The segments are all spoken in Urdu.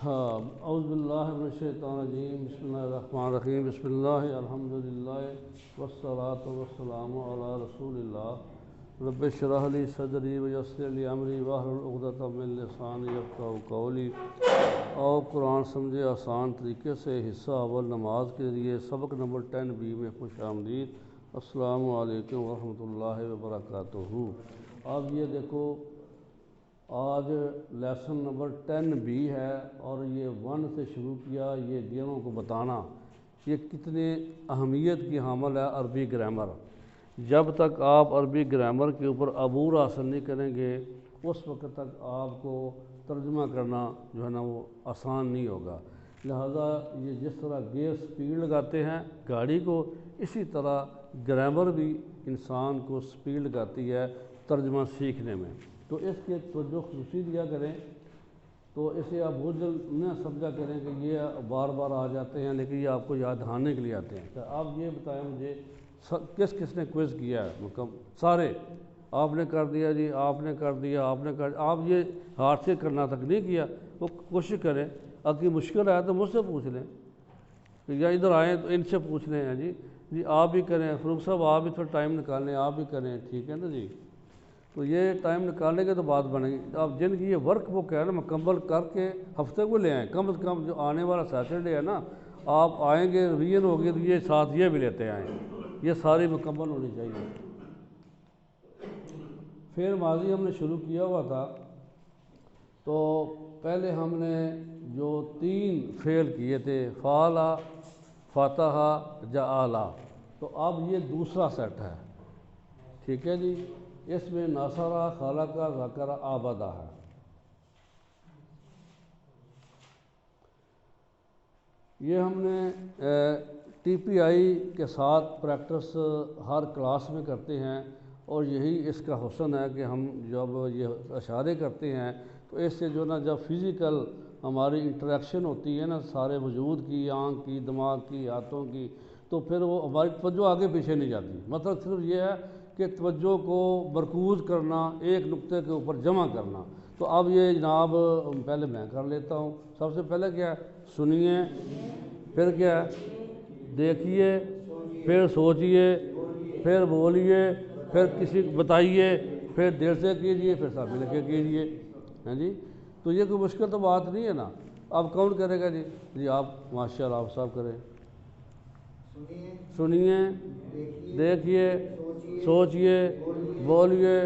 ہاں، اعوذ باللہ من الشیطان الرجیم، بسم اللہ الرحمن الرحیم، بسم اللہ الحمدللہ والصلاة والسلام علی رسول اللہ۔ رب اشرح لی صدری ویسر لی امری واحلل عقدۃ من لسانی یفقہوا قولی۔ اور قرآن سمجھے آسان طریقے سے حصہ اول نماز کے ذریعے سبق نمبر 10B میں خوش آمدید۔ السلام علیکم ورحمۃ اللہ وبرکاتہ۔ اب یہ دیکھو، آج لیسن نمبر 10B ہے اور یہ 1 سے شروع کیا، یہ گیموں کو بتانا یہ کتنے اہمیت کی حامل ہے عربی گرامر۔ جب تک آپ عربی گرامر کے اوپر عبور حاصل نہیں کریں گے اس وقت تک آپ کو ترجمہ کرنا جو ہے نا وہ آسان نہیں ہوگا۔ لہذا یہ جس طرح گیئر سپیڈ لگاتے ہیں گاڑی کو، اسی طرح گرامر بھی انسان کو سپیڈ لگاتی ہے ترجمہ سیکھنے میں۔ تو اس کے توجہ خصوصی دیا کریں، تو اسے آپ بہت جلد نہ سمجھا کریں کہ یہ بار بار آ جاتے ہیں، لیکن یہ آپ کو یاد دہانے کے لیے آتے ہیں۔ آپ یہ بتائیں مجھے کس کس نے کوئز کیا ہے؟ سارے آپ نے کر دیا جی، آپ نے کر دیا، آپ نے کر، آپ یہ ہاتھ سے کرنا تک نہیں کیا۔ وہ کوشش کریں، اگر مشکل ہے تو مجھ سے پوچھ لیں، یا ادھر آئیں تو ان سے پوچھ لیں جی آپ بھی کریں، فاروق صاحب آپ بھی تھوڑا ٹائم نکالیں، آپ بھی کریں، ٹھیک ہے نا جی؟ تو یہ ٹائم نکالنے کے تو بات بنے گی۔ اب جن کی یہ ورک بک ہے نا مکمل کر کے ہفتے کو لے آئیں، کم از کم جو آنے والا سیٹرڈے ہے نا، آپ آئیں گے ریویژن ہوگی تو یہ ساتھ یہ بھی لیتے آئیں، یہ ساری مکمل ہونی چاہیے۔ پھر ماضی ہم نے شروع کیا ہوا تھا، تو پہلے ہم نے جو 3 فعل کیے تھے، فعل، فتح، جعل، تو اب یہ دوسرا سیٹ ہے، ٹھیک ہے جی؟ اس میں ناصرہ، خلق، ذکر، عبدہ ہے۔ یہ ہم نے TPI کے ساتھ پریکٹس ہر کلاس میں کرتے ہیں، اور یہی اس کا حسن ہے کہ ہم جب یہ اشارے کرتے ہیں تو اس سے جو نا جب فزیکل ہماری انٹریکشن ہوتی ہے نا سارے وجود کی، آنکھ کی، دماغ کی، ہاتھوں کی، تو پھر وہ ہماری توجہ آگے پیچھے نہیں جاتی۔ مطلب صرف یہ ہے کہ توجہ کو مرکوز کرنا، ایک نقطے کے اوپر جمع کرنا۔ تو اب یہ جناب پہلے میں کر لیتا ہوں۔ سب سے پہلے کیا ہے؟ سنیے، پھر کیا ہے؟ دیکھیے، پھر سوچئے، پھر بولیے، پھر کسی کو بتائیے، پھر دیر سے کیجئے، پھر ساتھ مل کے کیجئے، ہیں جی؟ تو یہ کوئی مشکل تو بات نہیں ہے نا۔ اب کون کرے گا جی آپ ماشاءاللہ آپ صاحب کریں۔ سنیے، دیکھیے، سوچئے، بولیے،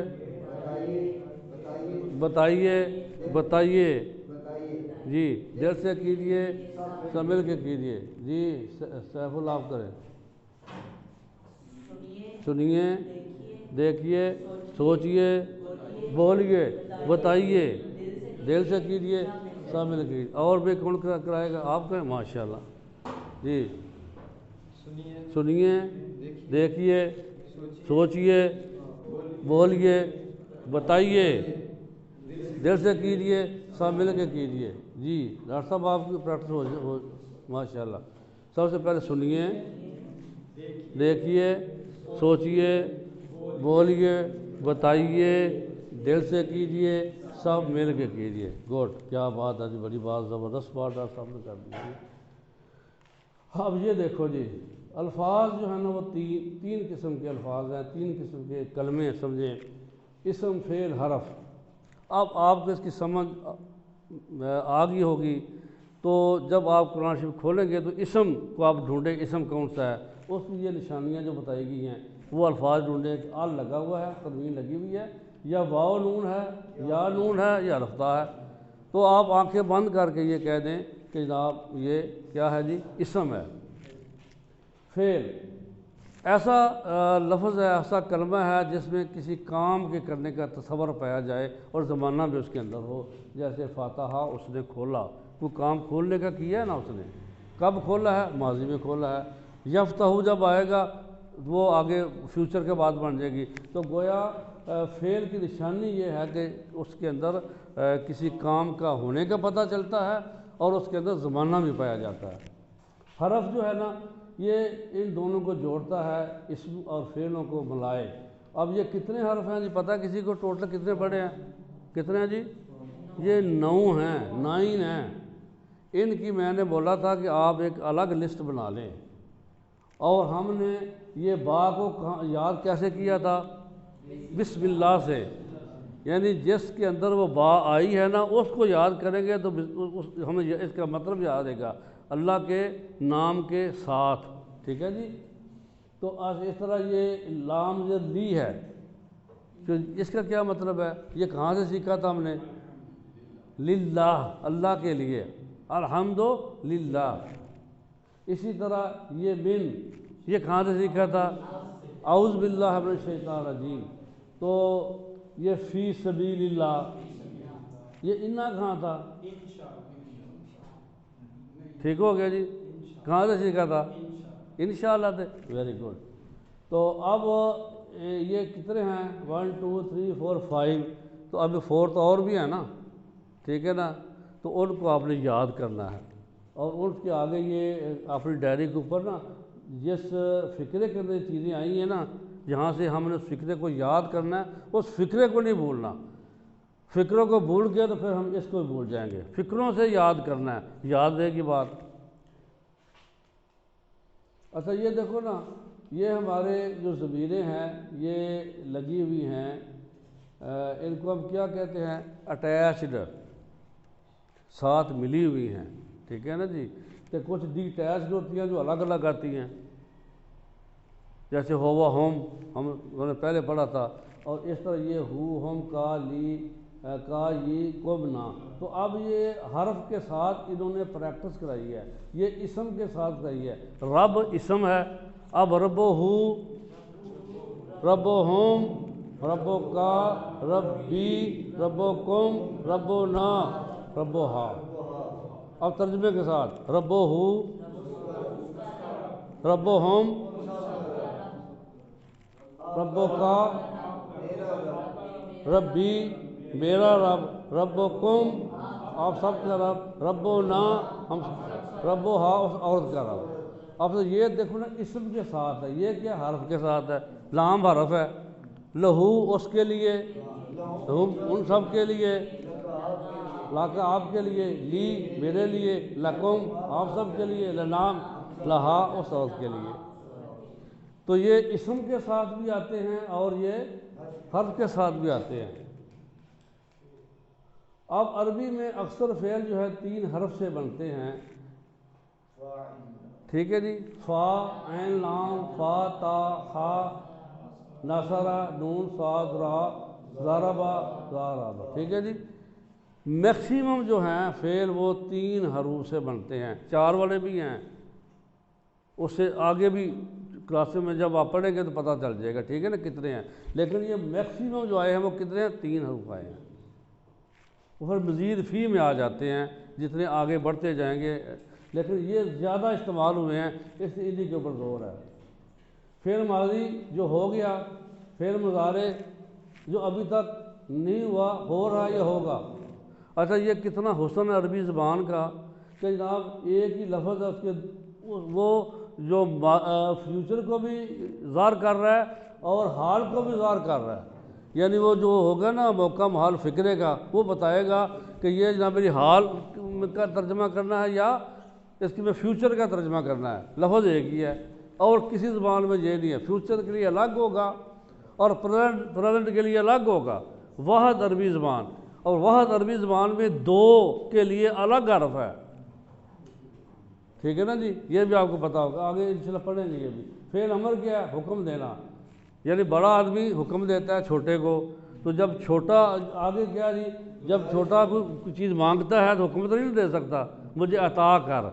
بتائیے جی، دل سے کیجئے، سب مل کے کیجئے جی۔ سیف اللہ آپ کریں۔ سنیے، دیکھیے، سوچئے، بولیے، بتائیے، دل سے کیجئے، سب مل کے۔ اور بھی کون کرائے گا؟ آپ کریں، ماشاءاللہ جی۔ سنیے، دیکھیے، سوچئے، بولیے، بتائیے، دل سے کیجئے، سب مل کے کیجئے جی۔ ڈاکٹر صاحب آپ کی پریکٹس ہو ماشاءاللہ۔ سب سے پہلے سنیے، دیکھیے، سوچئے، بولیے، بتائیے، دل سے کیجئے، سب مل کے کیجئے۔ گڈ، کیا بات ہے جی، بڑی بات، زبردست بات ڈاکٹر صاحب نے کر دی۔ اب یہ دیکھو جی، الفاظ جو ہے نا وہ تین قسم کے الفاظ ہیں، 3 قسم کے کلمے سمجھیں، اسم، فعل، حرف۔ اب آپ کو اس کی سمجھ آ گئی ہوگی، تو جب آپ قرآن شریف کھولیں گے تو اسم کو آپ ڈھونڈیں، اسم کون سا ہے، اس میں یہ نشانیاں جو بتائی گئی ہیں وہ الفاظ ڈھونڈیں کہ ال لگا ہوا ہے، تنوین لگی ہوئی ہے، یا واو نون ہے، یا نون ہے، یا رفتہ ہے۔ تو آپ آنکھیں بند کر کے یہ کہہ دیں کہ جناب یہ کیا ہے جی؟ اسم ہے۔ فعل ایسا لفظ ہے، ایسا کلمہ ہے جس میں کسی کام کے کرنے کا تصور پایا جائے اور زمانہ بھی اس کے اندر ہو۔ جیسے فاتحہ، اس نے کھولا، وہ کام کھولنے کا کیا ہے نا اس نے، کب کھولا ہے؟ ماضی میں کھولا ہے۔ یفتح جب آئے گا وہ آگے فیوچر کے بعد بن جائے گی۔ تو گویا فعل کی نشانی یہ ہے کہ اس کے اندر کسی کام کا ہونے کا پتہ چلتا ہے اور اس کے اندر زمانہ بھی پایا جاتا ہے۔ حرف جو ہے نا یہ ان دونوں کو جوڑتا ہے، اسم اور فعلوں کو ملائے۔ اب یہ کتنے حرف ہیں جی پتہ کسی کو؟ ٹوٹل کتنے پڑھے ہیں؟ کتنے ہیں جی؟ یہ 9 ہیں، 9 ہیں۔ ان کی میں نے بولا تھا کہ آپ ایک الگ لسٹ بنا لیں، اور ہم نے یہ با کو یاد کیسے کیا تھا؟ بسم اللہ سے، یعنی جس کے اندر وہ با آئی ہے نا اس کو یاد کریں گے تو ہمیں اس کا مطلب یاد آئے گا، اللہ کے نام کے ساتھ، ٹھیک ہے جی۔ تو اس طرح یہ لام جو لی ہے، تو اس کا کیا مطلب ہے؟ یہ کہاں سے سیکھا تھا ہم نے؟ للہ، اللہ کے لیے، الحمد للہ۔ اسی طرح یہ من، یہ کہاں سے سیکھا تھا؟ اعوذ باللہ من الشیطان الرجیم۔ تو یہ فی سبیل اللہ، یہ انا کہاں تھا؟ ٹھیک ہو گیا جی، کہاں سے سیکھا تھا؟ انشاءاللہ سے، ویری گڈ۔ تو اب یہ کتنے ہیں؟ 1 2 3 4 5، تو ابھی 4 اور بھی ہیں نا، ٹھیک ہے نا؟ تو ان کو آپ نے یاد کرنا ہے، اور ان کے آگے یہ اپنی ڈائری کے اوپر نا جس فکرے کے اندر چیزیں آئی ہیں نا، جہاں سے ہم نے اس فکرے کو یاد کرنا ہے، اس فکرے کو نہیں بھولنا۔ فکروں کو بھول گیا تو پھر ہم اس کو بھول جائیں گے، فکروں سے یاد کرنا ہے، یاد رہے گی بات۔ اچھا یہ دیکھو نا، یہ ہمارے جو ضمیریں ہیں یہ لگی ہوئی ہیں، ان کو ہم کیا کہتے ہیں؟ اٹیچڈ، ساتھ ملی ہوئی ہیں، ٹھیک ہے نا جی۔ کہ کچھ ڈی اٹیچڈ ہوتی ہیں جو الگ الگ آتی ہیں، جیسے ہوا ہوم ہم نے پہلے پڑھا تھا، اور اس طرح یہ ہو ہم کا لی کا یہ کب نا۔ تو اب یہ حرف کے ساتھ انہوں نے پریکٹس کرائی ہے، یہ اسم کے ساتھ کرائی ہے۔ رب اسم ہے، اب رب ہو، رب ہم، رب کا، ربی، رب کم، رب نا، رب ہا۔ اب ترجمے کے ساتھ، رب ہو، رب ہم، رب کا، ربی میرا رب، رب کم آپ سب کا رب، رب نا ہم، رب ہا اس عورت کا رب۔ اب تو یہ دیکھو نا اسم کے ساتھ ہے، یہ کیا حرف کے ساتھ ہے؟ لام حرف ہے، لہو اس کے لیے، ہم ان سب کے لیے، لاکا آپ کے لیے، لی میرے لیے، لکم آپ سب کے لیے، لنام لہا اس عورت کے لیے۔ تو یہ اسم کے ساتھ بھی آتے ہیں اور یہ حرف کے ساتھ بھی آتے ہیں۔ اب عربی میں اکثر فعل جو ہے 3 حرف سے بنتے ہیں، ٹھیک ہے جی۔ فا عین لام، فا تا ہا، نصرہ نون صاد را، ضربہ ضربہ، ٹھیک ہے جی۔ میکسیمم جو ہیں فعل وہ 3 حروف سے بنتے ہیں، 4 والے بھی ہیں، اس سے آگے بھی کلاسوں میں جب آپ پڑھیں گے تو پتہ چل جائے گا، ٹھیک ہے نا کتنے ہیں، لیکن یہ میکسیمم جو آئے ہیں وہ کتنے ہیں؟ 3 حروف آئے ہیں۔ وہ پھر مزید فی میں آ جاتے ہیں جتنے آگے بڑھتے جائیں گے، لیکن یہ زیادہ استعمال ہوئے ہیں، اس لیے انہی کے اوپر زور ہے۔ فعل ماضی جو ہو گیا، فعل مضارع جو ابھی تک نہیں ہوا، ہو رہا یا ہوگا۔ اچھا یہ کتنا حسن ہے عربی زبان کا کہ جناب ایک ہی لفظ ہے، اس کے وہ جو فیوچر کو بھی ظاہر کر رہا ہے اور حال کو بھی ظاہر کر رہا ہے، یعنی وہ جو ہوگا نا موقع محال فکرے کا، وہ بتائے گا کہ یہ جناب میری حال کا ترجمہ کرنا ہے یا اس کی میں فیوچر کا ترجمہ کرنا ہے۔ لفظ ایک ہی ہے، اور کسی زبان میں یہ نہیں ہے، فیوچر کے لیے الگ ہوگا اور پریزنٹ کے لیے الگ ہوگا۔ واحد عربی زبان، اور واحد عربی زبان میں 2 کے لیے الگ حرف ہے، ٹھیک ہے نا جی۔ یہ بھی آپ کو پتا ہوگا، آگے انشاءاللہ پڑھیں گے۔ یہ بھی فعل امر کیا ہے؟ حکم دینا، یعنی بڑا آدمی حکم دیتا ہے چھوٹے کو، تو جب چھوٹا آگے کیا جی، جب چھوٹا کوئی چیز مانگتا ہے تو حکم تو نہیں دے سکتا، مجھے عطا کر،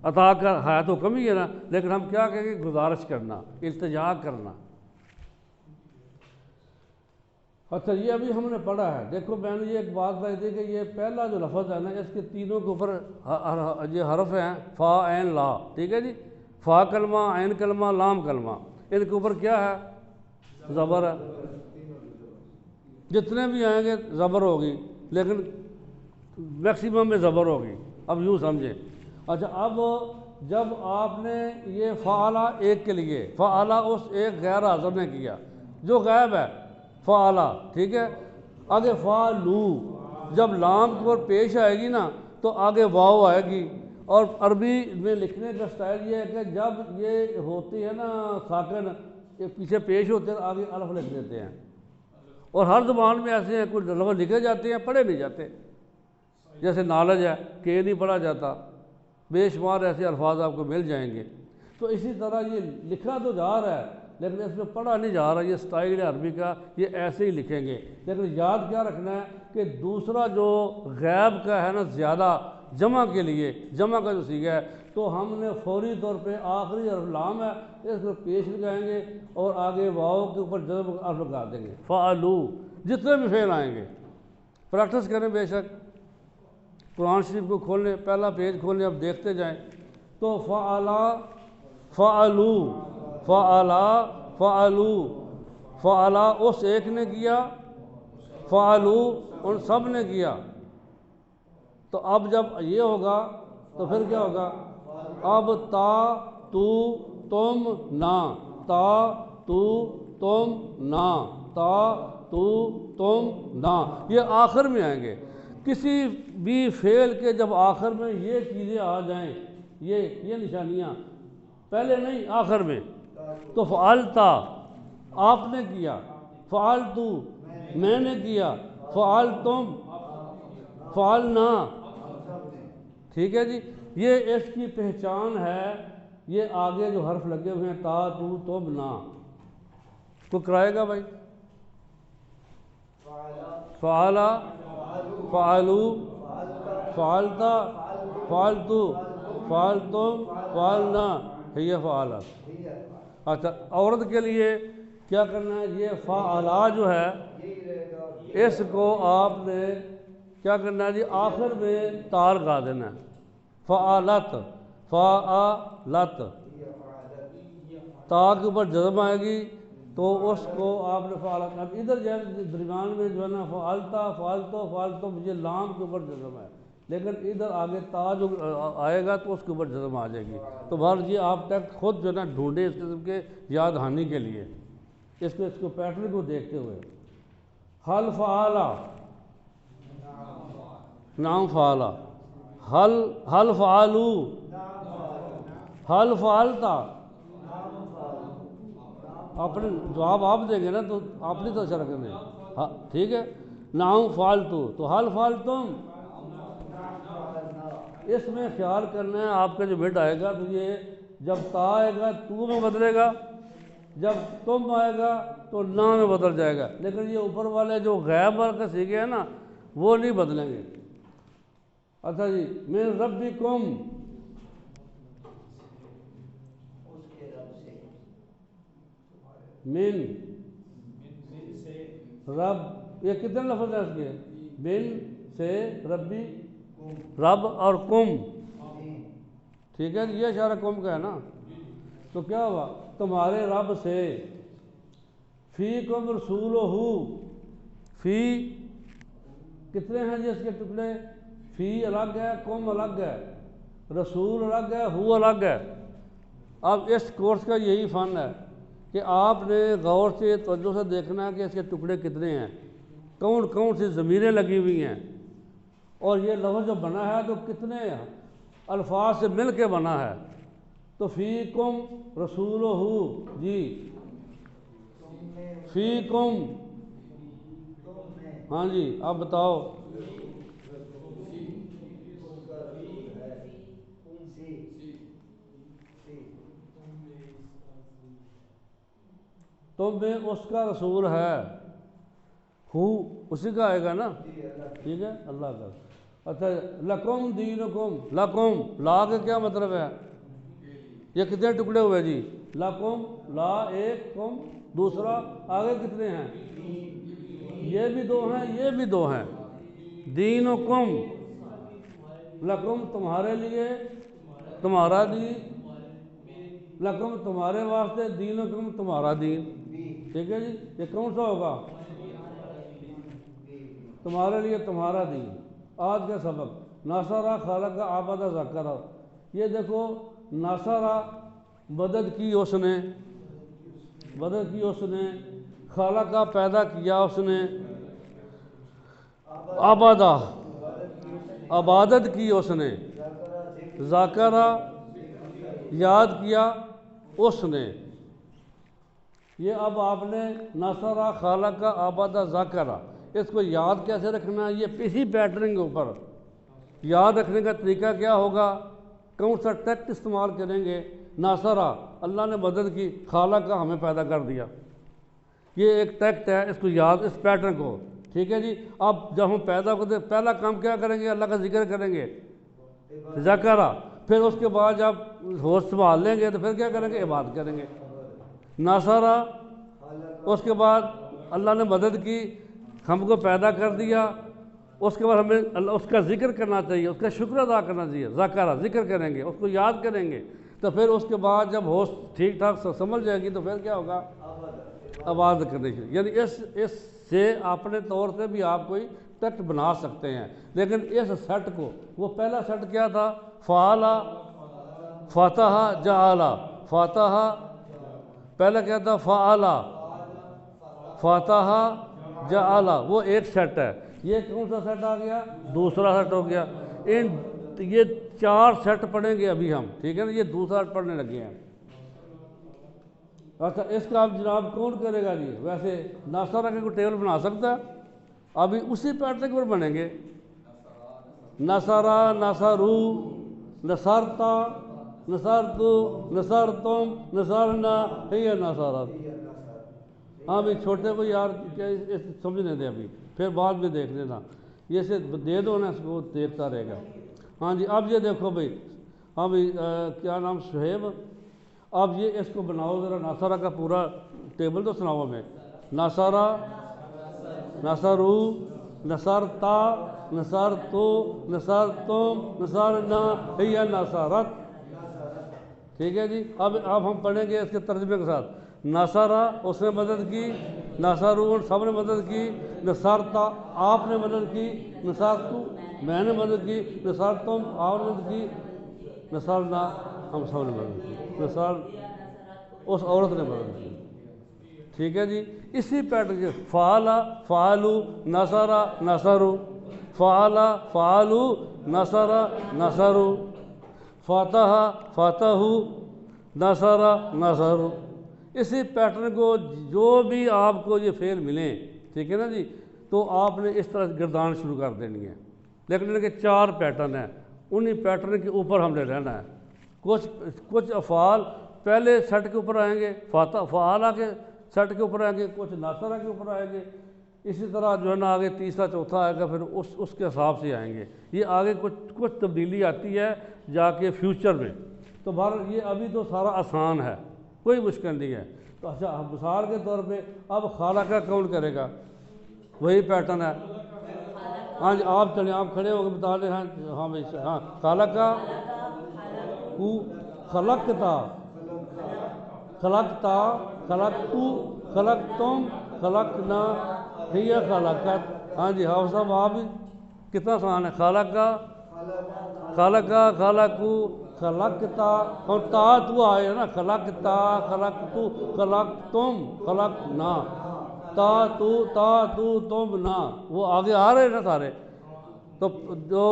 عطا کر ہے تو حکم ہی ہے نا، لیکن ہم کیا کہیں گے؟ گزارش کرنا، التجا کرنا۔ اچھا یہ ابھی ہم نے پڑھا ہے، دیکھو میں نے یہ ایک بات بتائی تھی کہ یہ پہلا جو لفظ ہے نا، اس کے تینوں کے اوپر یہ حرف ہیں، فا عین لا، ٹھیک ہے جی۔ فا کلمہ، عین کلمہ، لام کلمہ، ان کے اوپر کیا ہے؟ زبر ہے، جتنے بھی آئیں گے زبر ہوگی، لیکن میکسیمم میں زبر ہوگی، اب یوں سمجھیں۔ اچھا اب جب آپ نے یہ فعلا ایک کے لیے، فعلا اس ایک غیر حاضر نے کیا جو غائب ہے، فعلا، ٹھیک ہے۔ آگے فعلو، جب لام کو پیش آئے گی نا تو آگے واو آئے گی. اور عربی میں لکھنے کا سٹائل یہ ہے کہ جب یہ ہوتی ہے نا ساکن، یہ پیچھے پیش ہوتے ہیں آگے الف لکھ دیتے ہیں. اور ہر زبان میں ایسے ہیں کچھ لفظ لکھے جاتے ہیں پڑھے نہیں جاتے، جیسے نالج ہے کہ نہیں پڑھا جاتا، بے شمار ایسے الفاظ آپ کو مل جائیں گے. تو اسی طرح یہ لکھا تو جا رہا ہے لیکن اس میں پڑھا نہیں جا رہا. یہ سٹائل ہے عربی کا، یہ ایسے ہی لکھیں گے. لیکن یاد کیا رکھنا ہے کہ دوسرا جو غیب کا ہے نا زیادہ جمع کے لیے، جمع کا جو صیغہ ہے، تو ہم نے فوری طور پہ آخری حرف لام ہے اس کو پیش لگائیں گے اور آگے واو کے اوپر جزم حرف لگا دیں گے. فعلو جتنے بھی فعل آئیں گے پریکٹس کریں. بے شک قرآن شریف کو کھول لیں، پہلا پیج کھول لیں، اب دیکھتے جائیں. تو فعلا، فعلو، فعلا، فعلو، فعلا اس ایک نے کیا، فعلو ان سب نے کیا. تو اب جب یہ ہوگا تو پھر کیا ہوگا؟ اب تا تو تم نا، تا تو تم نا، تا تو تم نا، یہ آخر میں آئیں گے. کسی بھی فعل کے جب آخر میں یہ چیزیں آ جائیں، یہ نشانیاں پہلے نہیں آخر میں، تو فعلتا آپ نے کیا، فعلتو میں نے کیا، فعلتم فعلنا. ٹھیک ہے جی، یہ اس کی پہچان ہے. یہ آگے جو حرف لگے ہوئے ہیں تا تو تم نا، کو کرائے گا بھائی؟ فعلا، فعلو، فعلتا، فعلتو، فعلتم، فعلنا، ہی فعلا. اچھا عورت کے لیے کیا کرنا ہے؟ یہ فعلا جو ہے اس کو آپ نے کیا کرنا ہے جی؟ آخر میں تا لگا دینا ہے. فعلت، فعلت، تا کے اوپر جزم آئے گی تو اس کو آپ نے فعلت. اب ادھر جو ہے درمیان میں جو ہے نا فعلتا، فعلتو، فعلتم، یہ لام کے اوپر جزم ہے، لیکن ادھر آگے تا جو آئے گا تو اس کے اوپر جزم آ جائے گی. تو بہر یہ آپ تک خود جو ہے نا ڈھونڈے اس قسم کے یاد دہانی کے لیے، اس کو پیٹرن کو دیکھتے ہوئے. حل فعلا، نام فعلا، حل فعلو، حل فعلتا. اپنے جواب آپ دیں گے نا تو آپ نہیں تو اشارہ کریں گے. ٹھیک ہے، نام فعلتو، تو حل فعلتم. اس میں خیال کرنا ہے آپ کا جو مڈ آئے گا تو یہ جب تا آئے گا تو میں بدلے گا، جب تم آئے گا تو نا میں بدل جائے گا. لیکن یہ اوپر والے جو غیب والے کا سیکھے ہیں نا وہ نہیں بدلیں گے. اچھا جی، من ربکم، من رب، یہ کتنے لفظ ہیں اس کے؟ من سے، ربی رب، اور کم. ٹھیک ہے، یہ اشارہ کم کا ہے نا. تو کیا ہوا؟ تمہارے رب سے. فیکم رسولہ، فی کتنے ہیں جی اس کے ٹکڑے؟ فی الگ ہے، کم الگ ہے، رسول الگ ہے، ہو الگ ہے. اب اس کورس کا یہی فن ہے کہ آپ نے غور سے توجہ سے دیکھنا ہے کہ اس کے ٹکڑے کتنے ہیں، کون کون سی ضمیریں لگی ہوئی ہیں، اور یہ لفظ جو بنا ہے تو کتنے الفاظ سے مل کے بنا ہے. تو فیکم رسولہ جی، فیکم، ہاں جی آپ بتاؤ. تم میں اس کا رسول ہے، ہو اسی کا آئے گا نا. ٹھیک ہے، اللہ کا. اچھا لکم دینکم، لکم لا کا کیا مطلب ہے؟ یہ کتنے ٹکڑے ہوئے جی؟ لکم، لا ایک، کم دوسرا، آگے کتنے ہیں؟ یہ بھی دو ہیں، یہ بھی دو ہیں. دینکم، لکم تمہارے لیے، تمہارا دین، لکم تمہارے واسطے، دینکم تمہارا دین. ٹھیک ہے جی، یہ کون سا ہوگا؟ تمہارے لیے تمہارا دین. آج کا سبق ناصرہ خالق کا آبادہ ذکر. یہ دیکھو ناصرہ مدد کی اس نے، مدد کی اس نے، خالق کا پیدا کیا اس نے، آبادہ عبادت کی اس نے، ذاکرہ یاد کیا اس نے. یہ اب آپ نے نصرہ، خالقہ، عبادہ، ذاکرہ، اس کو یاد کیسے رکھنا ہے؟ یہ اسی پیٹرن کے اوپر یاد رکھنے کا طریقہ کیا ہوگا؟ کون سا ٹیکٹ استعمال کریں گے؟ ناصرہ، اللہ نے مدد کی، خالقہ، ہمیں پیدا کر دیا. یہ ایک ٹیکٹ ہے، اس کو یاد، اس پیٹرن کو. ٹھیک ہے جی. اب جب ہم پیدا کرتے پہلا کام کیا کریں گے؟ اللہ کا ذکر کریں گے، ذکرہ. پھر اس کے بعد جب ہوش سنبھال لیں گے تو پھر کیا کریں گے؟ عبادت کریں گے. ناصرہ، اس کے بعد اللہ نے مدد کی، ہم کو پیدا کر دیا. اس کے بعد ہمیں اس کا ذکر کرنا چاہیے، اس کا شکر ادا کرنا چاہیے. ذکرہ، ذکر کریں گے، اس کو یاد کریں گے. تو پھر اس کے بعد جب ہوش ٹھیک ٹھاک سمجھ جائے گی تو پھر کیا ہوگا؟ عبادت کرنے کی. یعنی اس سے اپنے طور سے بھی آپ کوئی ٹیکٹ بنا سکتے ہیں. لیکن اس سیٹ کو، وہ پہلا سیٹ کیا تھا؟ فعلا، فتح، جعل. فتح پہلا کیا تھا؟ فعلا، فتح، جعل. وہ ایک سیٹ ہے. یہ کون سا سیٹ آ گیا؟ دوسرا سیٹ ہو گیا. یہ 4 سیٹ پڑھیں گے ابھی ہم. ٹھیک ہے نا؟ یہ دوسرا پڑھنے لگے ہیں. اچھا، اس کا اب جناب کون کرے گا جی؟ ویسے ناصرہ کے کوئی ٹیبل بنا سکتا ہے؟ ابھی اسی پیٹرن کے اوپر بنیں گے. نصرہ، نصرو، نصرتا، نصرتو، نصرتم، نصرنا، ہی نصرت. ہاں بھی چھوٹے کو یار سمجھنے دیں ابھی، پھر بعد میں دیکھ لینا. یہ سے دے دو نا، اس کو دیکھتا رہے گا. ہاں جی. اب یہ دیکھو بھائی، ہاں بھائی کیا نام؟ شہیب. اب یہ اس کو بناؤ ذرا، ناصرہ کا پورا ٹیبل تو سناؤ ہمیں. ناصرہ، نصرو، نصرتا، نصرتو، نصرتم، نصرنا، ہی نصرت. ٹھیک ہے جی. اب ہم پڑھیں گے اس کے ترجمے کے ساتھ. نصرہ، اس نے مدد کی. نصرون، سب نے مدد کی. نصرتا، آپ نے مدد کی. نصرتو، میں نے مدد کی. نصرتم، آپ نے مدد کی. نصرنا، ہم سب نے مدد کی. نصر، اس عورت نے مدد کی. ٹھیک ہے جی. اسی پیٹرن کے فعلا، فعلو، نصرہ، نصرو. فعلا، فعلو، نصرہ، نصرو. فتح، فتحو، نصرہ، نصرو. اسی پیٹرن کو جو بھی آپ کو یہ فعل ملیں، ٹھیک ہے نا جی، تو آپ نے اس طرح گردان شروع کر دینی ہے. لیکن ان کے 4 پیٹرن ہیں، انہی پیٹرن کے اوپر ہم نے رہنا ہے. کچھ افعال پہلے سیٹ کے اوپر آئیں گے، فعالہ کے سیٹ کے اوپر آئیں گے، کچھ ناصرہ کے اوپر آئیں گے. اسی طرح جو ہے نا آگے تیسرا چوتھا آئے گا، پھر اس کے حساب سے آئیں گے. یہ آگے کچھ تبدیلی آتی ہے جا کے فیوچر میں. تو بہرحال یہ ابھی تو سارا آسان ہے، کوئی مشکل نہیں ہے. تو اچھا، مثال کے طور پہ اب خالقہ کون کرے گا؟ وہی پیٹرن ہے. ہاں جی، آپ چلیں، آپ کھڑے ہو کے بتا دیں. ہاں بھائی، ہاں. خالقہ کو، خلقتا، خلقتا، خلقتو، خلقتم، خلقنا، ہی خلقت. ہاں جی. حافظ صاحب آپ کتنا آسان ہے. خالقہ، خالقہ، خالقو، خلقتا. اور تا تو آئے نا، خلقتا، خلقتو، خلقتم، خلقنا. تا تو تم نا، وہ آگے آ رہے ہیں نا سارے. تو جو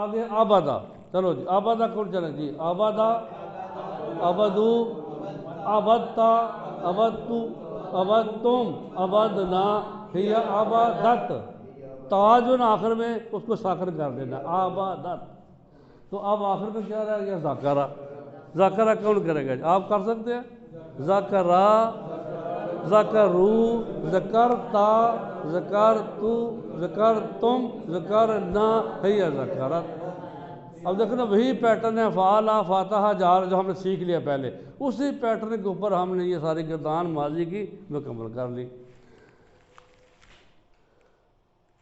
آگے عبادہ. چلو جی، عبادہ کون چلے جی؟ عبادہ، عبدو، عبدتا، عبدتو، عبدتم، عبدنا، ہی عبادت. تا جو نا آخر میں اس کو ساخن کر دینا، عبادت. تو اب آخر میں کیا رہا گیا؟ ذاکرہ. ذاکرہ کون کرے گا؟ آپ کر سکتے ہیں. ذاکرہ، ذکرو، ذکرتا، ذکرتو، ذکرتم، ذکرنا، ہی ذکرت. اب دیکھنا وہی پیٹرن ہے، فعلا، فاتحہ، جعل، جو ہم نے سیکھ لیا پہلے. اسی پیٹرن کے اوپر ہم نے یہ ساری گردان ماضی کی مکمل کر لی.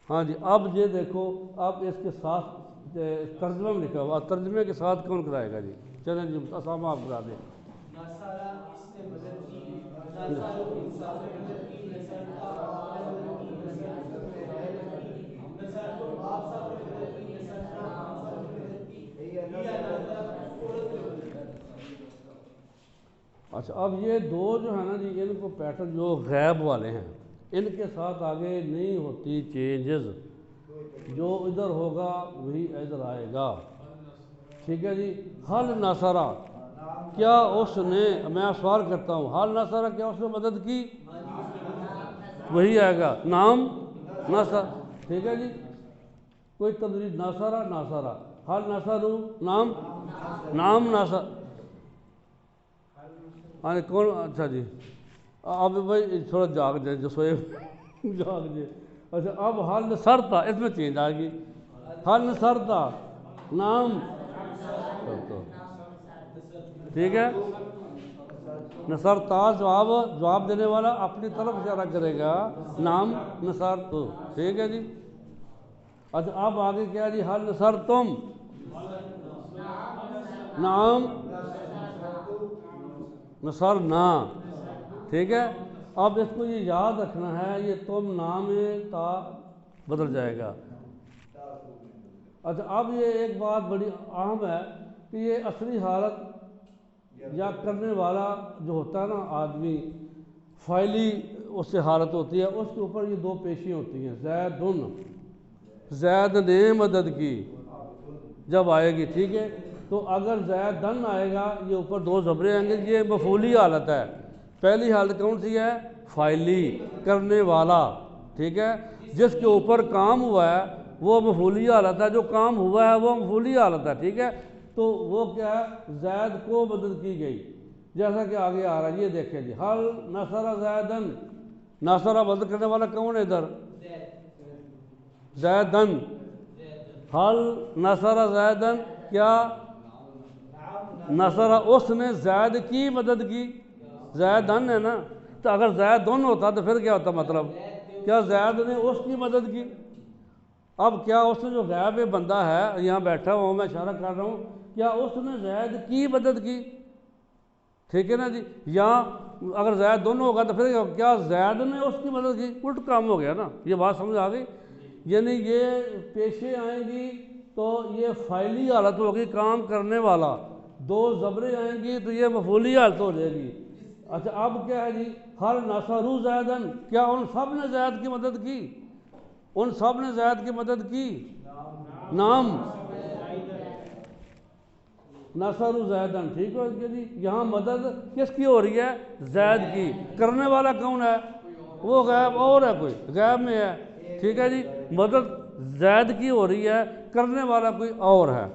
ہاں جی. اب یہ دیکھو، اب اس کے ساتھ ترجمہ میں لکھا ہوا، ترجمے کے ساتھ کون کرائے گا جی؟ چلیں جی، اسامہ آپ کرا دیں. اچھا، اب یہ دو جو ہے نا جی، ان کو پیٹرن جو غیب والے ہیں، ان کے ساتھ آگے نہیں ہوتی چینجز. جو ادھر ہوگا وہی ادھر آئے گا، ٹھیک ہے جی۔ حل نصرہ، کیا اس نے، میں سوال کرتا ہوں، حل نصرہ، کیا اس نے مدد کی؟ وہی آئے گا، نام نصر، ٹھیک ہے جی۔ کوئی تدریج، نصرہ نصرہ، حل نصرو، نام نام نصر، کون؟ اچھا جی، اب بھائی تھوڑا جاگ جائے جو سوئے جاگ جائے۔ اچھا اب حل نصرتا، اس میں چینج آئے گی، حل نصرتا، نام، ٹھیک ہے۔ نصرتا جواب دینے والا اپنی طرف اشارہ کرے گا، نام نصرتو، ٹھیک ہے جی۔ اچھا اب آگے کیا جی، حل نصرتم، نام نصرنا، ٹھیک ہے۔ اب اس کو یہ یاد رکھنا ہے، یہ تم نام تا بدل جائے گا۔ اچھا اب یہ ایک بات بڑی اہم ہے کہ یہ اصلی حالت یا کرنے والا جو ہوتا ہے نا آدمی، فائلی اس سے حالت ہوتی ہے، اس کے اوپر یہ دو پیشیں ہوتی ہیں، زیدن، زید نے مدد کی جب آئے گی، ٹھیک ہے۔ تو اگر زیدن آئے گا، یہ اوپر دو زبریں آئیں گے، یہ مفعولی حالت ہے۔ پہلی حالت کون سی ہے؟ فائلی، کرنے والا، ٹھیک ہے۔ جس کے اوپر کام ہوا ہے وہ مفعولی حالت ہے، جو کام ہوا ہے وہ مفعولی حالت ہے، ٹھیک ہے۔ تو وہ کیا ہے؟ زید کو مدد کی گئی، جیسا کہ آگے آ رہا ہے، یہ دیکھیں جی، حل نصر زیدن، نصرہ مدد کرنے والا کون ہے ادھر؟ زیدن، حل نصر زیدن، کیا نصرہ اس نے زید کی مدد کی؟ زیدن ہے نا، تو اگر زیدن ہوتا تو پھر کیا ہوتا؟ مطلب کیا زید نے اس کی مدد کی؟ اب کیا اس نے جو غائب بندہ ہے یہاں بیٹھا ہوں، میں اشارہ کر رہا ہوں، کیا اس نے زید کی مدد کی؟ ٹھیک ہے نا جی۔ یا اگر زید دونوں ہوگا تو پھر کیا زید نے اس کی مدد کی؟ الٹ کام ہو گیا نا، یہ بات سمجھ آ گئی؟ یعنی یہ پیشے آئیں گی تو یہ فائلی حالت ہوگی، کام کرنے والا، دو زبریں آئیں گی تو یہ مفعولی حالت ہو جائے گی۔ اچھا اب کیا ہے جی، حل نصروا زیدن، کیا ان سب نے زید کی مدد کی؟ ان سب نے زید کی مدد کی، نام نصر زیدن، ٹھیک ہے جی۔ یہاں مدد کس کی ہو رہی ہے؟ زید کی۔ کرنے والا کون ہے؟ وہ غائب اور ہے، کوئی غائب میں ہے، ٹھیک ہے جی۔ مدد زید کی ہو رہی ہے، کرنے والا کوئی اور ہے۔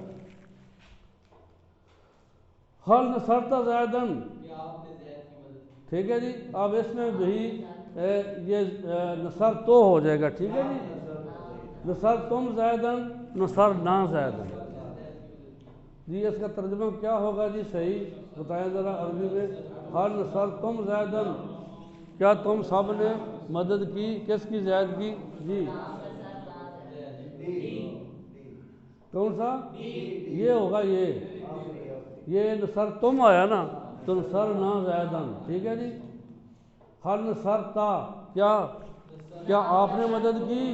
حل نصرت زیدن، ٹھیک ہے جی۔ اب اس میں بھی یہ نصر تو ہو جائے گا، ٹھیک ہے جی۔ نصر تم زیدن، نصر نہ زیدن، جی اس کا ترجمہ کیا ہوگا جی؟ صحیح بتائیں ذرا عربی میں۔ حل نصر تم زیدن، کیا تم سب نے مدد کی؟ کس کی؟ زید کی، جی۔ کون سا؟ یہ ہوگا، یہ نصر تم آیا نا، تو نصر نہ زیدن، ٹھیک ہے جی۔ حل نصرتا، کیا آپ نے مدد کی؟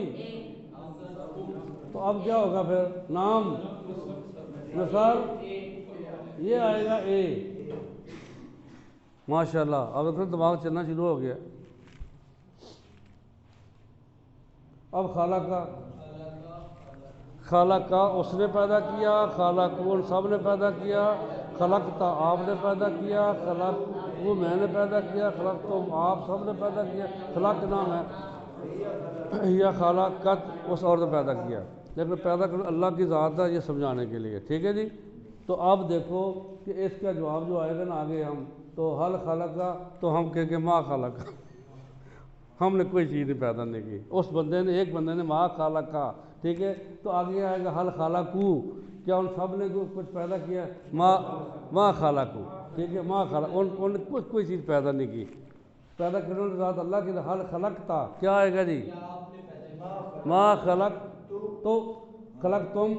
تو اب کیا ہوگا پھر؟ نام نصر، یہ آئے گا اے، ماشاءاللہ اب پھر دماغ چلنا شروع ہو گیا۔ اب خالقہ اس نے پیدا کیا، خالق ان سب نے پیدا کیا، خلقتا آپ نے پیدا کیا، خلق وہ میں نے پیدا کیا، خلق تم آپ سب نے پیدا کیا، خلق نام ہے یا خالقت اس اور نے پیدا کیا، لیکن پیدا کرنا اللہ کی ذات ہے، یہ سمجھانے کے لیے، ٹھیک ہے جی۔ تو اب دیکھو کہ اس کا جواب جو آئے گا نا آگے ہم تو حل خالقہ، تو ہم کہیں گے ما خالقہ، ہم نے کوئی چیز نہیں پیدا نہیں کی، اس بندے نے، ایک بندے نے ما خالقہ، ٹھیک ہے۔ تو آگے آئے گا حل خالقو، کیا ان سب نے کچھ پیدا کیا؟ ما خالقو، ٹھیک ہے، ما خالق، ان نے کوئی چیز پیدا نہیں کی، پیدا کرنے والی ذات اللہ کی۔ حل خلقتا، کیا آئے گا جی؟ ما خلق تو خلق تم،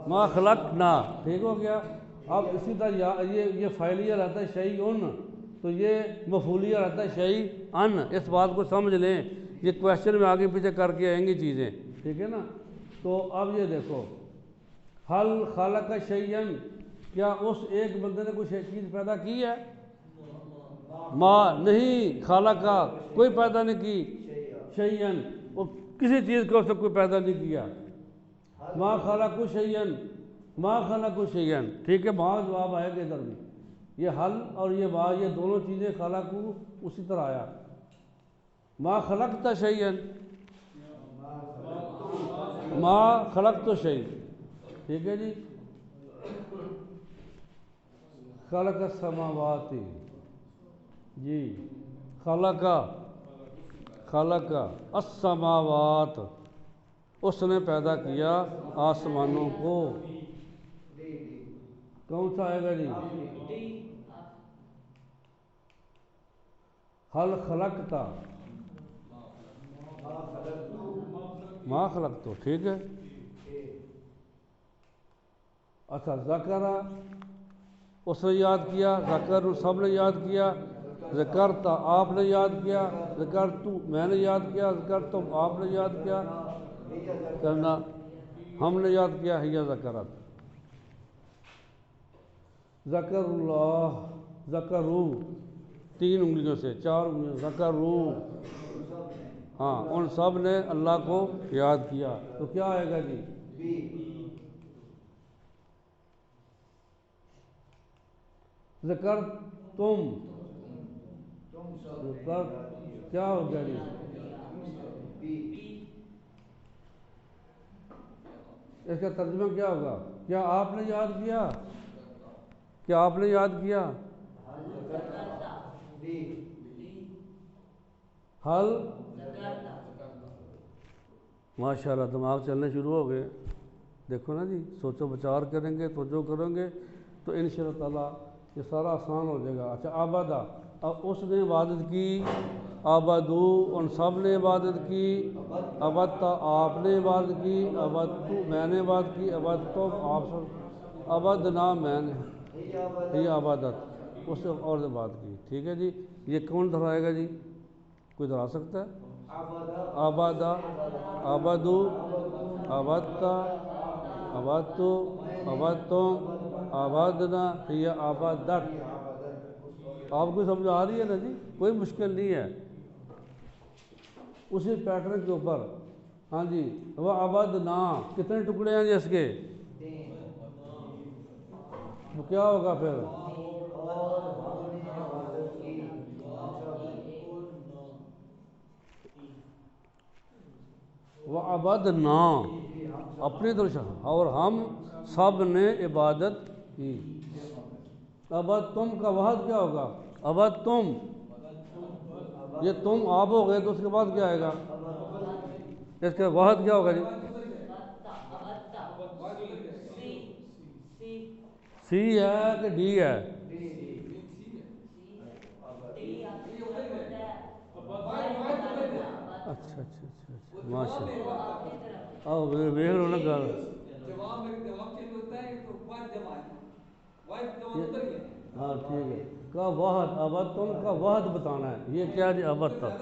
ما خلقنا، ٹھیک ہو گیا۔ اب اسی طرح یہ فعلیہ رہتا ہے شیئن، تو یہ مفعولیہ رہتا ہے شیئن، اس بات کو سمجھ لیں، یہ کویشچن میں آگے پیچھے کر کے آئیں گی چیزیں، ٹھیک ہے نا۔ تو اب یہ دیکھو، حل خلق شیئن، کیا اس ایک بندے نے کوئی چیز پیدا کی ہے؟ ما نہیں، خالقہ کوئی پیدا نہیں کی، شیئن وہ کسی چیز کو اس نے کوئی پیدا نہیں کیا، ما خلق شیئن، ما خلق شیئن، ٹھیک ہے، وہاں جواب آئے گا ادھر بھی، یہ حل اور یہ با، یہ دونوں چیزیں خلق اسی طرح آیا، ما خلقت شیئن، ما خلقت شیئن، ٹھیک ہے جی، خلق السماوات، جی خلق السماوات، اس نے پیدا کیا آسمانوں کو، کون سا آئے گا جی؟ حل خلقتا، ما خلقتو، ٹھیک ہے، اچھا ذکر، اس نے یاد کیا، ذکر سب نے یاد کیا، ذکرتا آپ نے یاد کیا، ذکرتو میں نے یاد کیا، ذکرتم آپ نے یاد کیا، کرنا ہم نے یاد کیا، ہی ذکرت، ذکر اللہ، ذکرو تین انگلیوں سے، چار انگلیوں، ذکرو، ہاں ان سب نے اللہ کو یاد کیا، تو کیا آئے گا جی؟ ذکر تم، کیا ہو گیا جی؟ اس کا ترجمہ کیا ہوگا؟ کیا آپ نے یاد کیا؟ کیا آپ نے یاد کیا؟ حل، ماشاءاللہ دماغ چلنے شروع ہو گئے، دیکھو نا جی، سوچو بچار کریں گے، توجہ کریں گے تو انشاءاللہ تعالیٰ یہ سارا آسان ہو جائے گا۔ اچھا عبادہ، اب اس نے عبادت کی، عبادو ان سب نے عبادت کی، عبادتا آپ نے عبادت کی، عبادتو میں نے عبادت کی، عبادتم آپ سب، عبادنا میں نے، یہ عبادت اس نے اور عبادت کی، ٹھیک ہے جی، یہ کون دہرائے گا جی؟ کوئی دہرا سکتا ہے؟ عبادہ، عبادو، عبادتا، عبادتو، عبادتم، عبادنا، یہ عبادت، آپ کو سمجھ آ رہی ہے نا جی؟ کوئی مشکل نہیں ہے، اسی پیٹرن کے اوپر، ہاں جی، وہ عبادنا، کتنے ٹکڑے ہیں جی اس کے؟ وہ کیا ہوگا پھر؟ وعبدنا، اپنی طرف، اور ہم سب نے عبادت کی، عبد تم کا وحد کیا ہوگا؟ عبد تم، یہ تم آپ ہو گئے تو اس کے بعد کیا آئے گا؟ اس کا وحد کیا ہوگا جی؟ سی ہے کہ ڈی ہے؟ اچھا اچھا اچھا، ماشاء اللہ، آؤ ویکھ لو نا گل، ہاں ٹھیک ہے، کا وحد، عبد تم کا وحد بتانا ہے، یہ کیا جی؟ عبد تک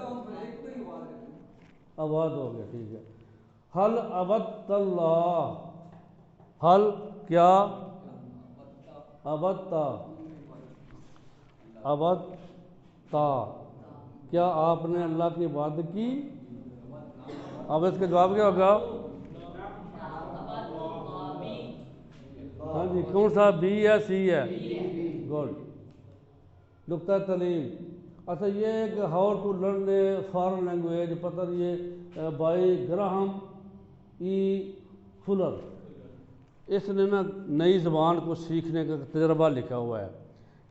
عبد ہو گیا، ٹھیک ہے، حل عبدت اللہ، حل کیا؟ عبدتا، عبدتا، کیا آپ نے اللہ کی عبادت کی؟ اب اس کا جواب کیا ہوگا؟ ہاں جی، کون سا بی ہے سی ہے؟ گڈ، نقطہ تعلیم، اچھا یہ ایک how to learn a foreign language, پتہ یہ بائی گراہم ای فلر، اس نے نا نئی زبان کو سیکھنے کا تجربہ لکھا ہوا ہے،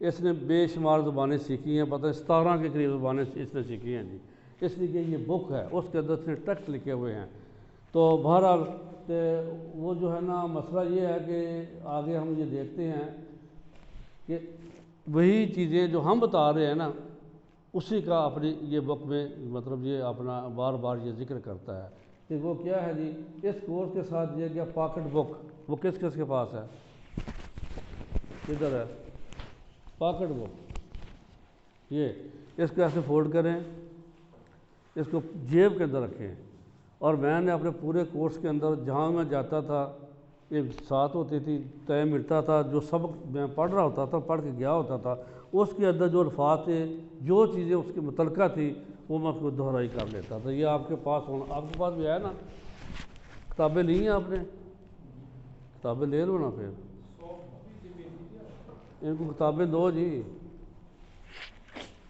اس نے بے شمار زبانیں سیکھی ہیں، پتہ 17 کے قریب زبانیں اس نے سیکھی ہیں جی، اس لیے کہ یہ بک ہے، اس کے اندر اس نے ٹیکسٹ لکھے ہوئے ہیں، تو بہرحال وہ جو ہے نا مسئلہ یہ ہے کہ آگے ہم یہ دیکھتے ہیں کہ وہی چیزیں جو ہم بتا رہے ہیں نا اسی کا اپنی یہ بک میں مطلب یہ اپنا بار بار یہ ذکر کرتا ہے کہ وہ کیا ہے جی، اس کورس کے ساتھ دیا گیا پاکٹ بک، وہ کس کس کے پاس ہے؟ کدھر ہے پاکٹ بک؟ یہ اس کو ایسے فولڈ کریں، اس کو جیب کے اندر رکھیں، اور میں نے اپنے پورے کورس کے اندر جہاں میں جاتا تھا ایک ساتھ ہوتی تھی، ٹائم ملتا تھا، جو سبق میں پڑھ رہا ہوتا تھا، پڑھ کے گیا ہوتا تھا، اس کے اندر جو الفاظ تھے، جو چیزیں اس کے متعلقہ تھی وہ میں اس کو دہرائی کر لیتا تھا۔ یہ آپ کے پاس ہونا، آپ کے پاس بھی ہے نا، کتابیں لی ہیں آپ نے؟ کتابیں لے لو نا پھر، ان کو کتابیں دو جی۔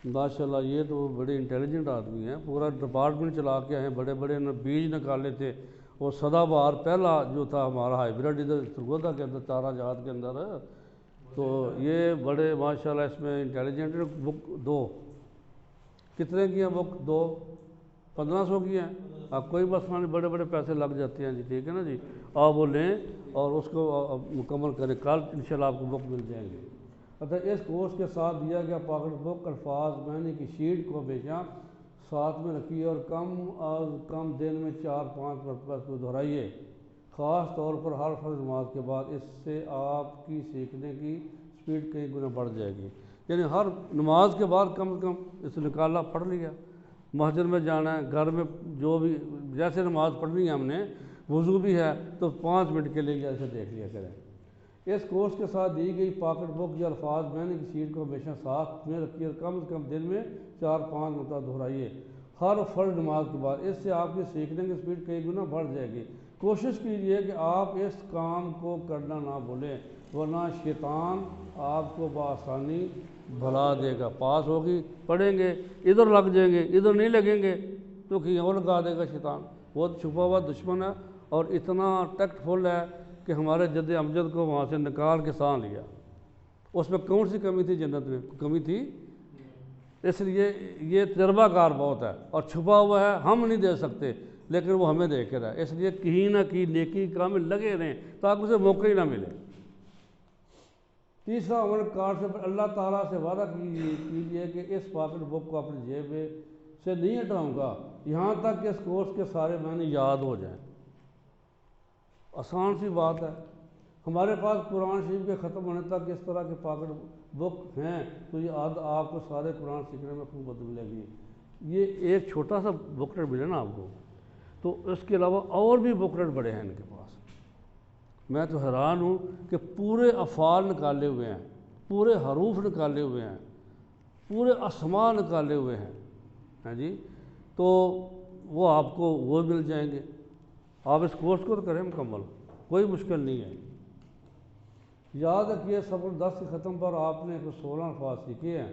ماشاءاللہ یہ تو بڑے انٹیلیجنٹ آدمی ہیں، پورا ڈپارٹمنٹ چلا کے آئے ہیں، بڑے بڑے بیج نکالے تھے، اور سدا بہار پہلا جو تھا ہمارا ہائیبریڈ ادھر سرگودا کے اندر چارہ جہاد کے اندر، تو یہ بڑے ماشاءاللہ اس میں انٹیلیجنٹ۔ بک دو کتنے کی ہیں؟ بک دو 1500 کی ہیں۔ اب کوئی مسئلہ نہیں، بڑے بڑے پیسے لگ جاتے ہیں جی، ٹھیک ہے نا جی، آپ وہ لیں اور اس کو مکمل کریں، کل انشاءاللہ آپ کو بک مل جائیں گے۔ اچھا، اس کورس کے ساتھ دیا گیا پاکٹ بک الفاظ معنی کی شیٹ کو ہمیشہ ساتھ میں رکھیے اور کم از کم دن میں 4-5 مرتبہ کو دہرائیے، خاص طور پر ہر فرض نماز کے بعد۔ اس سے آپ کی سیکھنے کی سپیڈ کئی گنا بڑھ جائے گی۔ یعنی ہر نماز کے بعد کم از کم اس نکالا پڑھ لیا، مسجد میں جانا ہے، گھر میں جو بھی جیسے نماز پڑھنی ہے ہم نے، وضو بھی ہے تو 5 منٹ کے لیے جیسے دیکھ لیا کریں۔ اس کورس کے ساتھ دی گئی پاکٹ بک یا الفاظ معنی کی شیٹ کو ہمیشہ ساتھ میں رکھیے اور کم از کم دن میں 4-5 مرتبہ دہرائیے ہر فرض نماز کے بعد۔ اس سے آپ کی سیکھنے کی سپیڈ کئی گنا بڑھ جائے گی۔ کوشش کیجئے کہ آپ اس کام کو کرنا نہ بھولیں، ورنہ شیطان آپ کو بآسانی بھلا دے گا۔ پاس ہوگی، پڑھیں گے، ادھر لگ جائیں گے، ادھر نہیں لگیں گے تو کہیں اور لگا دے گا شیطان۔ بہت چھپا ہوا دشمن ہے اور اتنا ٹیکٹ فل ہے کہ ہمارے جد امجد کو وہاں سے نکال کے سان لیا۔ اس میں کون سی کمی تھی؟ جنت میں کمی تھی؟ اس لیے یہ تجربہ کار بہت ہے اور چھپا ہوا ہے، ہم نہیں دے سکتے لیکن وہ ہمیں دے کے رہا ہے۔ اس لیے کہیں نہ کہیں نیکی کام میں لگے رہیں تاکہ اسے موقع ہی نہ ملے۔ تیسرا عمل کار سے اللہ تعالیٰ سے وعدہ کیجیے کہ اس پاکٹ بک کو اپنی جیب سے نہیں ہٹاؤں گا یہاں تک کہ اس کورس کے سارے معنی یاد ہو جائیں۔ آسان سی بات ہے، ہمارے پاس قرآن شریف کے ختم ہونے تک اس طرح کے پاکٹ بک ہیں تو یہ آپ کو سارے قرآن سیکھنے میں خوب مدد ملے گی۔ یہ ایک چھوٹا سا بکلیٹ ملے نا آپ کو، تو اس کے علاوہ اور بھی بکلیٹ بڑے ہیں ان کے پاس۔ میں تو حیران ہوں کہ پورے افعال نکالے ہوئے ہیں، پورے حروف نکالے ہوئے ہیں، پورے اسماء نکالے ہوئے ہیں، ہاں جی، تو وہ آپ کو وہ مل جائیں گے۔ آپ اس کورس کو تو کریں مکمل، کوئی مشکل نہیں ہے۔ یاد رکھیے سفر 10 کے ختم پر آپ نے 16 الفاظ سیکھے ہیں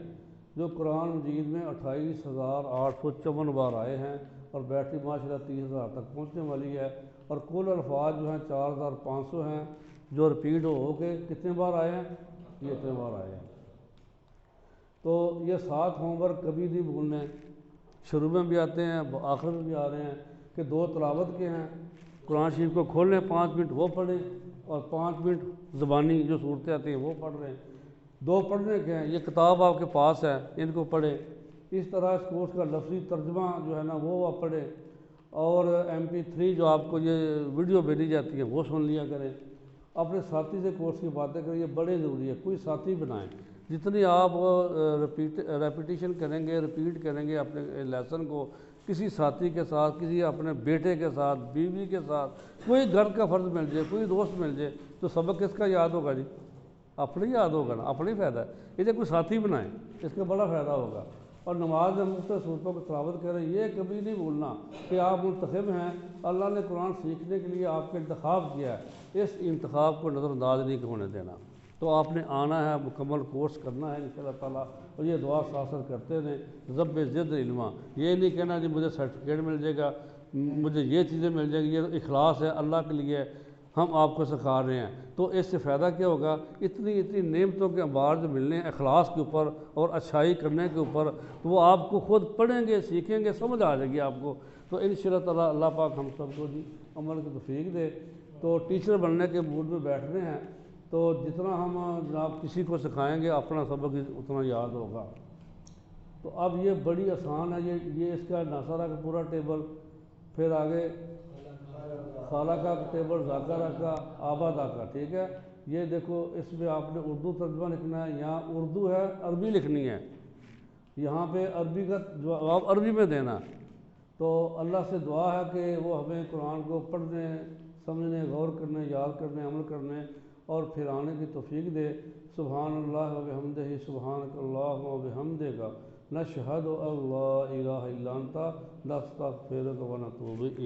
جو قرآن مجید میں 28,854 بار آئے ہیں اور بیٹری ماشاءاللہ 30,000 تک پہنچنے والی ہے، اور کل الفاظ جو ہیں 4,500 ہیں جو رپیٹ ہو کے کتنے بار آئے ہیں؟ یہ اتنے بار آئے ہیں۔ تو یہ 7 ہوم ورک کبھی نہیں بھولنے، شروع میں بھی آتے ہیں، آخر میں بھی آ رہے ہیں کہ 2 تلاوت کے ہیں۔ قرآن شریف کو کھول لیں، 5 منٹ وہ پڑھیں اور 5 منٹ زبانی جو صورتیں آتی ہیں وہ پڑھ رہے ہیں۔ 2 پڑھنے کے ہیں، یہ کتاب آپ کے پاس ہے، ان کو پڑھیں۔ اس طرح اس کورس کا لفظی ترجمہ جو ہے نا وہ آپ پڑھیں، اور MP3 جو آپ کو یہ ویڈیو بھیجی جاتی ہے وہ سن لیا کریں۔ اپنے ساتھی سے کورس کی باتیں کریں، یہ بڑے ضروری ہے، کوئی ساتھی بنائیں۔ جتنی آپ ریپیٹیشن کریں گے، ریپیٹ کریں گے اپنے لیسن کو کسی ساتھی کے ساتھ، کسی اپنے بیٹے کے ساتھ، بیوی کے ساتھ، کوئی گھر کا فرد مل جائے، کوئی دوست مل جائے تو سبق کس کا یاد ہوگا جی؟ اپنے یاد ہوگا نا، اپنے ہی فائدہ ہے۔ اسے کوئی ساتھی بنائیں، اس کا بڑا فائدہ ہوگا۔ اور نماز میں مختلف صورتوں کو تلاوت کریں، یہ کبھی نہیں بھولنا کہ آپ منتخب ہیں، اللہ نے قرآن سیکھنے کے لیے آپ کا انتخاب کیا ہے، اس انتخاب کو نظر انداز نہیں ہونے دینا۔ تو آپ نے آنا ہے، مکمل کورس کرنا ہے انشاءاللہ تعالیٰ، اور یہ دعا ساتھ کرتے رہیں، ضب زد علما، یہ نہیں کہنا جی مجھے سرٹیفکیٹ مل جائے گا، مجھے یہ چیزیں مل جائیں گی، یہ اخلاص ہے اللہ کے لیے ہم آپ کو سکھا رہے ہیں۔ تو اس سے فائدہ کیا ہوگا؟ اتنی نعمتوں کے انبار جو ملنے ہیں اخلاص کے اوپر اور اچھائی کرنے کے اوپر، تو وہ آپ کو خود پڑھیں گے، سیکھیں گے، سمجھ آ جائے گی آپ کو۔ تو انشاءاللہ تعالیٰ اللہ پاک ہم سب کو جی عمل کی توفیق دے۔ تو ٹیچر بننے کے موڈ میں بیٹھنے ہیں، تو جتنا ہم جناب کسی کو سکھائیں گے اپنا سبق اتنا یاد ہوگا۔ تو اب یہ بڑی آسان ہے، یہ اس کا ناصرہ کا پورا ٹیبل، پھر آگے خالہ کا ٹیبل، ذاکرہ کا، آبادہ کا، ٹھیک ہے۔ یہ دیکھو اس میں آپ نے اردو ترجمہ لکھنا ہے، یہاں اردو ہے، عربی لکھنی ہے، یہاں پہ عربی کا جواب عربی میں دینا۔ تو اللہ سے دعا ہے کہ وہ ہمیں قرآن کو پڑھنے، سمجھنے، غور کرنے، یاد کرنے، عمل کرنے اور پھر آنے کی توفیق دے۔ سبحان اللہ و بحمدہ، سبحانک اللہم و بحمدک، نشہد ان لا الہ الا انت، نستغفرک و نتوب الیک۔